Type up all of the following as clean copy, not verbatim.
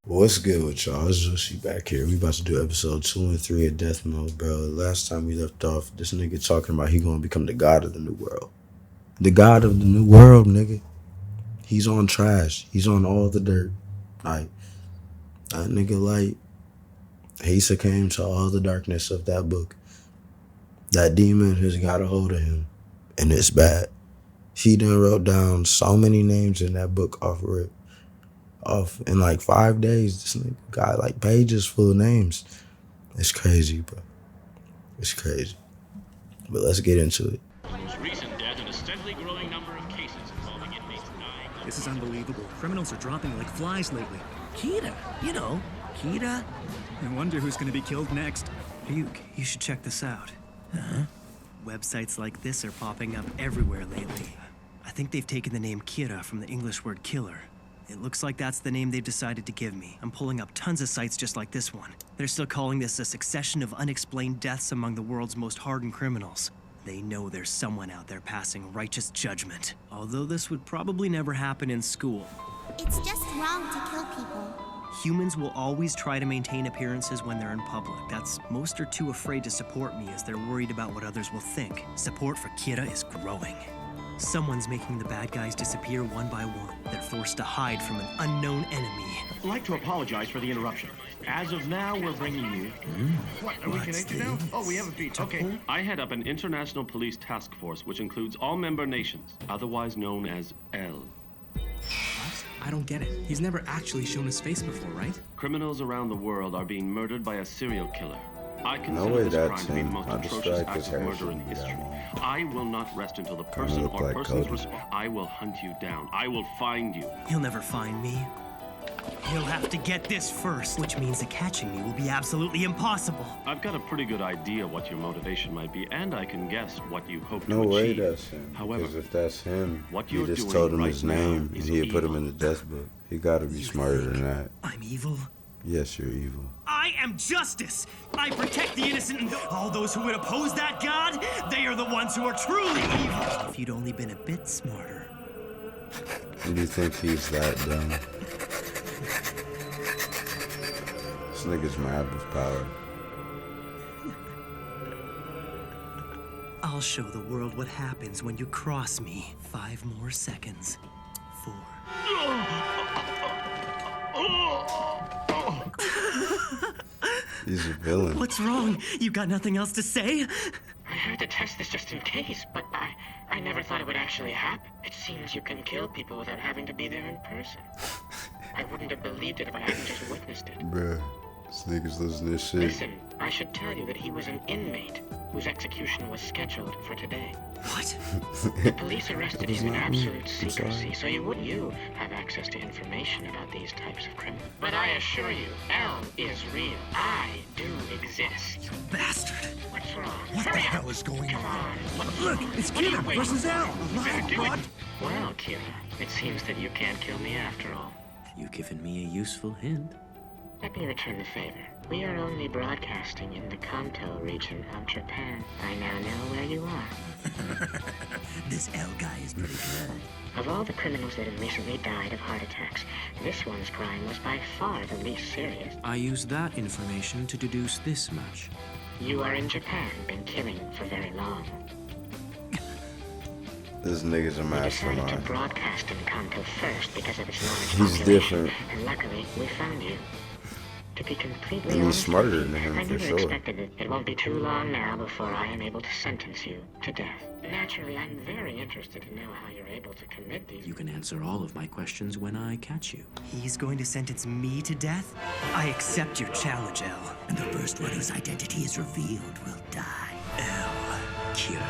What's good with y'all? It's Joshi back here. We about to do episode 2 and 3 of Death Mode, bro. Last time we left off, this nigga talking about he gonna become the god of the new world. The god of the new world, nigga. He's on trash. He's on all the dirt. Like, that nigga, like, he succumbed to all the darkness of that book. That demon has got a hold of him, and it's bad. He done wrote down so many names in that book off in like 5 days. This nigga got like pages full of names. It's crazy, bro. It's crazy. But let's get into it. Most recent death and a steadily growing number of cases involving inmates dying. This is unbelievable. Criminals are dropping like flies lately. Kita, Kita. I wonder who's gonna be killed next. Luke, you should check this out. Huh? Websites like this are popping up everywhere lately. I think they've taken the name Kira from the English word killer. It looks like that's the name they've decided to give me. I'm pulling up tons of sites just like this one. They're still calling this a succession of unexplained deaths among the world's most hardened criminals. They know there's someone out there passing righteous judgment. Although this would probably never happen in school. It's just wrong to kill people. Humans will always try to maintain appearances when they're in public. Most are too afraid to support me as they're worried about what others will think. Support for Kira is growing. Someone's making the bad guys disappear one by one. They're forced to hide from an unknown enemy. I'd like to apologize for the interruption. As of now, we're bringing you... What, are we connected now? Oh, we have a feed. Okay. I head up an international police task force, which includes all member nations, otherwise known as L. What? I don't get it. He's never actually shown his face before, right? Criminals around the world are being murdered by a serial killer. I No consider way this that's crime to be the him. most I just atrocious feel like act his of hair murder in shouldn't be that history. long. I will not rest until the person look or like persons Cody. I will hunt you down. I will find you. He'll never find me. He'll have to get this first, which means that catching me will be absolutely impossible. I've got a pretty good idea what your motivation might be, and I can guess what you hope No to way achieve. that's him. However, Because if that's him, what he you're just doing told him right his now name and is he'd put him evil. in the death book. He gotta be smarter than that. I'm evil? Yes, you're evil. I am justice! I protect the innocent and all those who would oppose that god, they are the ones who are truly evil! If you'd only been a bit smarter. Do you think he's that dumb? This nigga's mad with power. I'll show the world what happens when you cross me. 5 more seconds. 4. He's a villain. What's wrong? You got nothing else to say? I had to test this just in case, but I never thought it would actually happen. It seems you can kill people without having to be there in person. I wouldn't have believed it if I hadn't just witnessed it. Bruh, this nigga's losing his shit. Listen, I should tell you that he was an inmate whose execution was scheduled for today. What? The police arrested him in not me. absolute I'm secrecy, sorry. so you have access to information about these types of criminals. But I assure you, L is real. I do exist. Bastard! What's wrong? What the Hurry hell up. is going Come on? on. Look, it's What are you Kira waiting versus for? Al. You better do What? it. Well, Kira, it seems that you can't kill me after all. You've given me a useful hint. Let me return the favor. We are only broadcasting in the Kanto region of Japan. I now know where you are. This L guy is pretty good. Of all the criminals that have recently died of heart attacks, this one's crime was by far the least serious. I used that information to deduce this much. You are in Japan, been killing for very long. This nigga's a We decided to mastermind. broadcast in Kanto first because of its large He's population, different. and luckily we found you. To be completely And he's honest smarter with you, than him, I for never sure. expected it. It won't be too long now before I am able to sentence you to death. Naturally, I'm very interested to know how you're able to commit these. You can answer all of my questions when I catch you. He's going to sentence me to death? I accept your challenge, L. And the first one whose identity is revealed will die. L. Kira.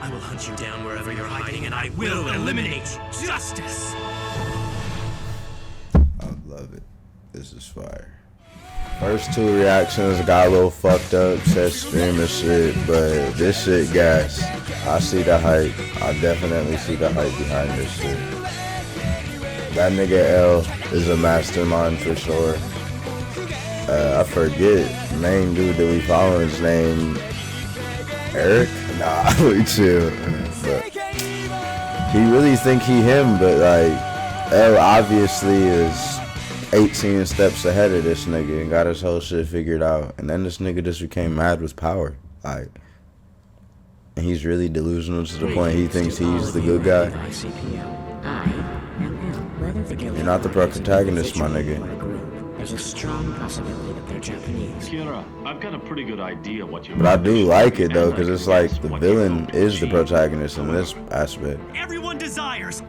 I will hunt you down wherever you're hiding, and I will eliminate justice! I love it. This is fire. First 2 reactions got a little fucked up, said screaming shit, but this shit gas. I see the hype. I definitely see the hype behind this shit. That nigga L is a mastermind for sure. I forget main dude that we follow his name Eric? Nah, we chill. But he really think he him, but like L obviously is 18 steps ahead of this nigga and got his whole shit figured out. And then this nigga just became mad with power. Like, and he's really delusional to the point he thinks he's the good guy. You're not the protagonist, my nigga. There's a strong possibility that they're Japanese. Kira, I've got a pretty good idea what you're. But I do like it though, because it's like the villain is the protagonist in this aspect. Everyone desires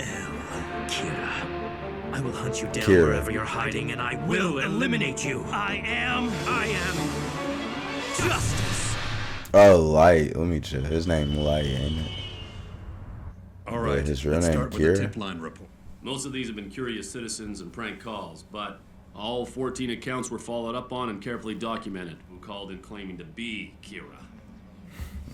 Kira. I will hunt you down Kira. wherever you're hiding, and I will eliminate you. I am justice. Oh, Light. Let me check. His name Light, ain't it? All right, But his real let's name start with the Kira? tip line report. Most of these have been curious citizens and prank calls, but all 14 accounts were followed up on and carefully documented who called in claiming to be Kira.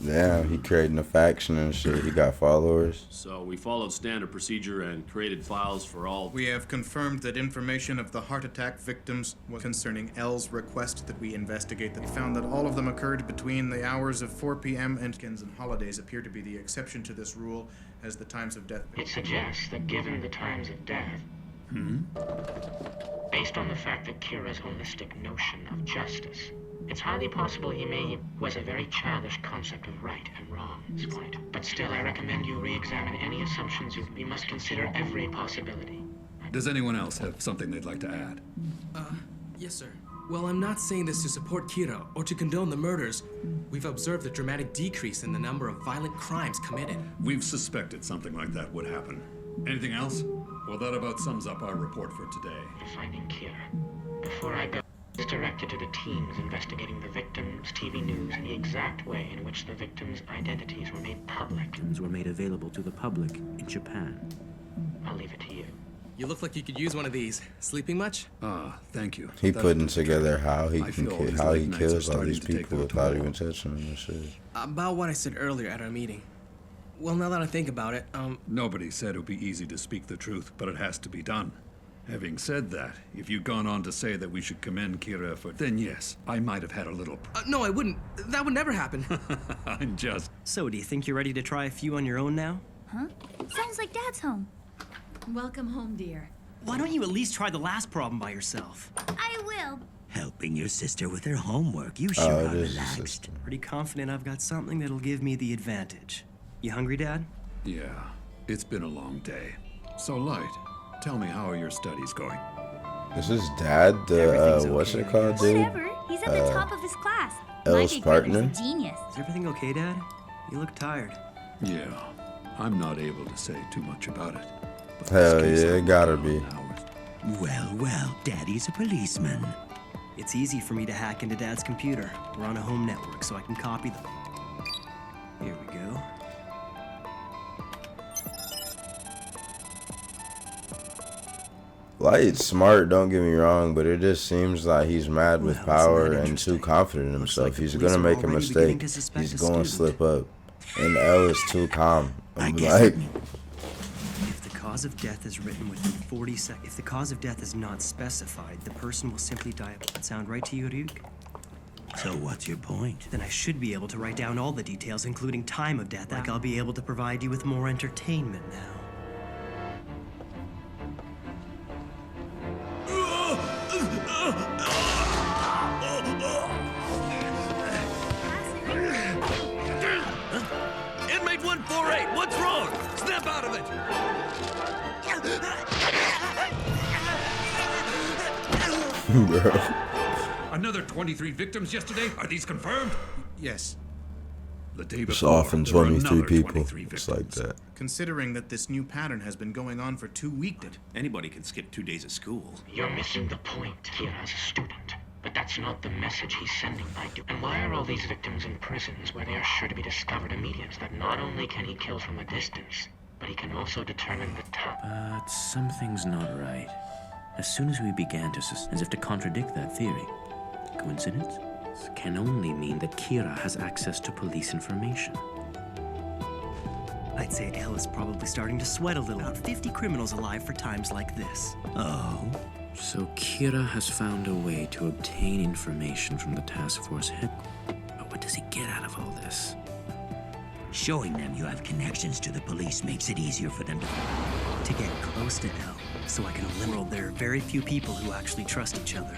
Damn, he creating a faction and shit. He got followers. So we followed standard procedure and created files for all. We have confirmed that information of the heart attack victims was concerning L's request that we investigate that. We found that all of them occurred between the hours of 4 p.m. and weekends and holidays appear to be the exception to this rule as the times of death. It suggests that given the times of death, based on the fact that Kira's holistic notion of justice, it's highly possible he was a very childish concept of right and wrong at this point. But still, I recommend you re-examine any assumptions we must consider every possibility. Does anyone else have something they'd like to add? Yes, sir. Well, I'm not saying this to support Kira or to condone the murders. We've observed a dramatic decrease in the number of violent crimes committed. We've suspected something like that would happen. Anything else? Well, that about sums up our report for today. Finding Kira. Before I go, it's directed to the teams investigating the victims' TV news and the exact way in which the victims' identities were made public. Victims were made available to the public in Japan. I'll leave it to you. You look like you could use one of these. Sleeping much? Thank you. He That- putting together how he I can feel kill, his how he late nights are kills all starting these to take people their without toll. even touching them and shit. About what I said earlier at our meeting. Well, now that I think about it, Nobody said it would be easy to speak the truth, but it has to be done. Having said that, if you'd gone on to say that we should commend Kira for, then yes, I might have had a little. no, I wouldn't. That would never happen. I'm just. So, do you think you're ready to try a few on your own now? Huh? Sounds like Dad's home. Welcome home, dear. Why don't you at least try the last problem by yourself? I will. Helping your sister with her homework. You Oh, sure it are is his relaxed. sister. Pretty confident I've got something that'll give me the advantage. You hungry, Dad? Yeah, it's been a long day. So, Light, tell me, how are your studies going? Is his dad Everything's the what's okay, it called, dude? Whatever. He's at the top of his class. Elle's My big brother's partner? a genius. Is everything okay, Dad? You look tired. Yeah, I'm not able to say too much about it. But Hell this case yeah, it I'm gotta working be. on hours. Well, Daddy's a policeman. It's easy for me to hack into Dad's computer. We're on a home network, so I can copy them. Here we go. Light's smart, don't get me wrong, but it just seems like he's mad with Well, power isn't that and too interesting? confident in Looks himself. like the He's police gonna are make a already beginning mistake. to suspect He's a going to student. slip up. And L is too calm. I I'm guess like, If the cause of death is written within 40 seconds, if the cause of death is not specified, the person will simply die. That sound right to you, Ryuk? So what's your point? Then I should be able to write down all the details, including time of death. Like I'll be able to provide you with more entertainment now. Inmate 148, what's wrong? Snap out of it! bro. Another 23 victims yesterday? Are these confirmed? Yes. The day It's before, often there were 23 another people. 23 It's like victims. that. Considering that this new pattern has been going on for 2 weeks. Anybody can skip 2 days of school. You're missing the point. Kira's a student. But that's not the message he's sending by doing. And why are all these victims in prisons where they are sure to be discovered immediately? That not only can he kill from a distance, but he can also determine the time. But something's not right. As soon as we began to as if to contradict that theory. Coincidence? Can only mean that Kira has access to police information. I'd say L is probably starting to sweat a little. About 50 criminals alive for times like this. Oh? So Kira has found a way to obtain information from the task force head. But what does he get out of all this? Showing them you have connections to the police makes it easier for them to... to get close to Elle, so I can eliminate. There are very few people who actually trust each other.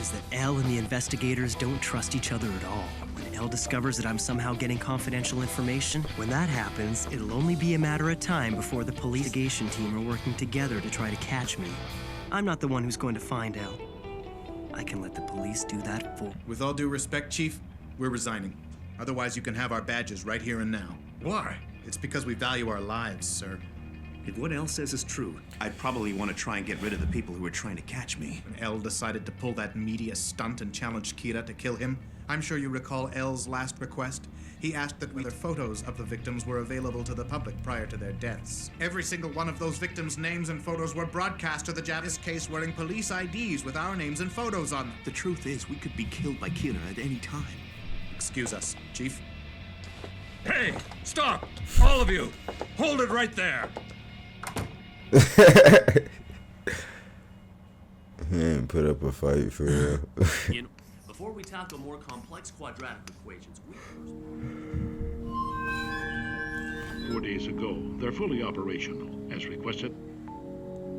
Is that Elle and the investigators don't trust each other at all. When Elle discovers that I'm somehow getting confidential information, when that happens, it'll only be a matter of time before the police investigation team are working together to try to catch me. I'm not the one who's going to find Elle. I can let the police do that for. With all due respect, Chief, we're resigning. Otherwise, you can have our badges right here and now. Why? It's because we value our lives, sir. If what Elle says is true, I'd probably want to try and get rid of the people who are trying to catch me. When Elle decided to pull that media stunt and challenged Kira to kill him, I'm sure you recall Elle's last request. He asked that whether photos of the victims were available to the public prior to their deaths. Every single one of those victims' names and photos were broadcast to the Javis case wearing police IDs with our names and photos on them. The truth is, we could be killed by Kira at any time. Excuse us, Chief. Hey, stop! All of you! Hold it right there! He ain't put up a fight for real. You know, before we tackle more complex quadratic equations, we first... 4 days ago, they're fully operational, as requested.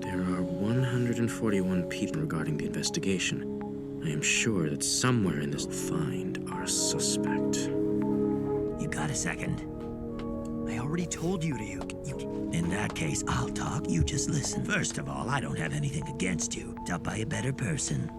There are 141 people regarding the investigation. I am sure that somewhere in this we'll find our suspect. You got a second? I already told you to. In that case, I'll talk, you just listen. First of all, I don't have anything against you. Taught by a better person.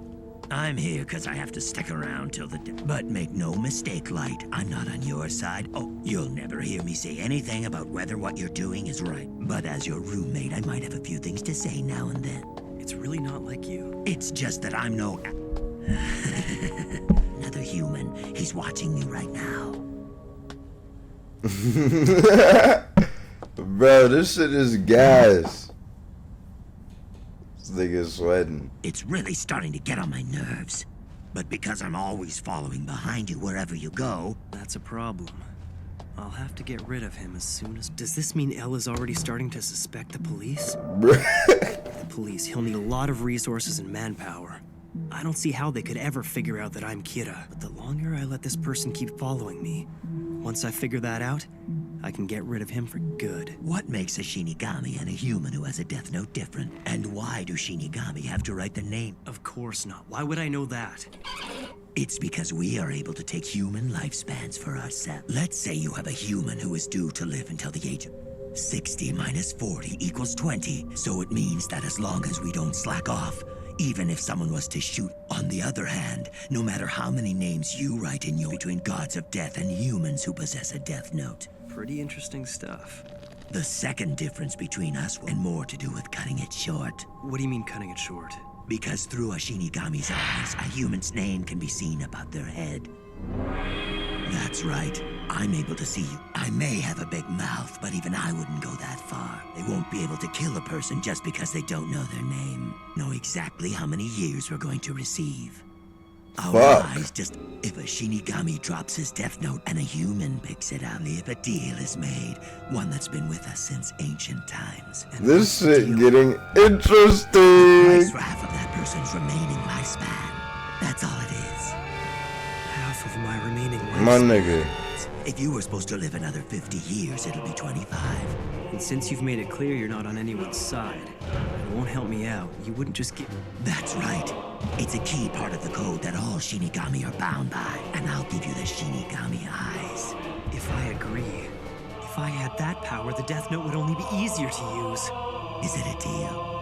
I'm here because I have to stick around till the But make no mistake, Light, I'm not on your side. Oh, you'll never hear me say anything about whether what you're doing is right. But as your roommate, I might have a few things to say now and then. It's really not like you. It's just that I'm no... Another human. He's watching me right now. Bro, this shit is gas. This nigga's sweating. It's really starting to get on my nerves. But because I'm always following behind you wherever you go... That's a problem. I'll have to get rid of him as soon as... Does this mean Elle is already starting to suspect the police? The police, he'll need a lot of resources and manpower. I don't see how they could ever figure out that I'm Kira. But the longer I let this person keep following me, once I figure that out, I can get rid of him for good. What makes a Shinigami and a human who has a death note different? And why do Shinigami have to write the name? Of course not. Why would I know that? It's because we are able to take human lifespans for ourselves. Let's say you have a human who is due to live until the age of 60 minus 40 equals 20. So it means that as long as we don't slack off, even if someone was to shoot. On the other hand, no matter how many names you write in your between gods of death and humans who possess a death note. Pretty interesting stuff. The second difference between us and more to do with cutting it short. What do you mean cutting it short? Because through a Shinigami's eyes, a human's name can be seen above their head. That's right. I'm able to see you. I may have a big mouth, but even I wouldn't go that far. They won't be able to kill a person just because they don't know their name. Know exactly how many years we're going to receive. Our eyes just... If a Shinigami drops his death note and a human picks it up, if a deal is made, one that's been with us since ancient times. And this shit getting the interesting. price for half of that person's remaining lifespan. That's all it is. Half of my remaining lifespan. My nigga. If you were supposed to live another 50 years, it'll be 25. And since you've made it clear you're not on anyone's side, it won't help me out. You wouldn't just get... That's right. It's a key part of the code that all Shinigami are bound by. And I'll give you the Shinigami eyes. If I agree, if I had that power, the Death Note would only be easier to use. Is it a deal?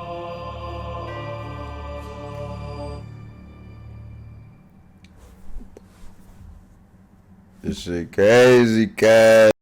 This shit crazy, cat.